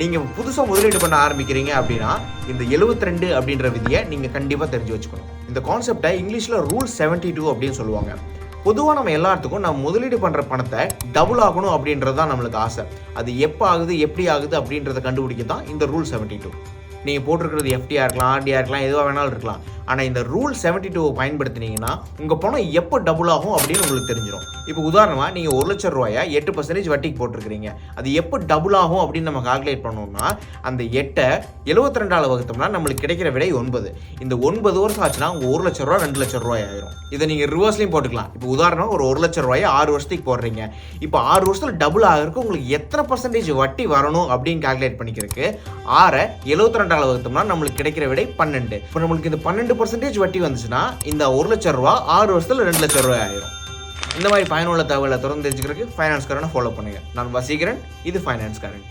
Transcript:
நீங்கள் புதுசாக முதலீடு பண்ண ஆரம்பிக்கிறீங்க அப்படின்னா இந்த 72 அப்படின்ற விதியை நீங்கள் கண்டிப்பாக தெரிஞ்சு வச்சுக்கணும். இந்த கான்செப்டை இங்கிலீஷில் ரூல் 72 அப்படின்னு சொல்லுவாங்க. பொதுவாக நம்ம எல்லாத்துக்கும் நம்ம முதலீடு பண்ணுற பணத்தை டபுள் ஆகணும் அப்படின்றது தான் நம்மளுக்கு ஆசை. அது எப்போ ஆகுது, எப்படி ஆகுது அப்படின்றத கண்டுபிடிக்க தான் இந்த ரூல் 72. நீங்கள் போட்டிருக்கிறது எஃப்டியாக இருக்கலாம், ஆர்டியாக இருக்கலாம், எதுவாக வேணாலும் இருக்கலாம். ஆனால் இந்த ரூல் 72 பயன்படுத்தினீங்கன்னா உங்கள் பணம் எப்போ டபுள் ஆகும் அப்படின்னு உங்களுக்கு தெரிஞ்சிடும். இப்போ உதாரணமாக நீங்கள் 1 லட்சம் ரூபாயை 8% வட்டிக்கு போட்டிருக்கிறீங்க. அது எப்போ டபுள் ஆகும் அப்படின்னு நம்ம கால்குலேட் பண்ணோம்னா அந்த 8 72ஆல் வகுத்தோம்னா நம்மளுக்கு கிடைக்கிற விடை 9. இந்த 9 வருஷம் ஆச்சுன்னா உங்கள் 1 லட்சம் ரூபா 2 லட்சம் ரூபாய் ஆயிரும். இதை நீங்கள் ரிவர்ஸ்லையும் போட்டுக்கலாம். இப்போ உதாரணம் ஒரு 1 லட்சம் ரூபாயை 6 வருஷத்துக்கு போடுறீங்க. இப்போ 6 வருஷத்தில் டபுள் ஆகிறதுக்கு உங்களுக்கு எத்தனை பர்சன்டேஜ் வட்டி வரணும் அப்படின்னு கால்குலேட் பண்ணிக்கிறதுக்கு 6 72ஆல் வகுத்தோம்னா நம்மளுக்கு கிடைக்கிற விடை 12. இப்போ நம்மளுக்கு இந்த 12% வட்டி வந்துச்சுன்னா இந்த 1 லட்சம் ரூபா 6 வருஷத்தில் 2 லட்சம் ரூபாய் ஆயிரும். இந்த மாதிரி பயனுள்ள தகவலை தொடர்ந்து தெரிஞ்சுக்கிறதுக்கு ஃபைனான்ஸ்காரனை ஃபாலோ பண்ணுங்க. நான் வசீகரன், இது ஃபைனான்ஸ்காரன்.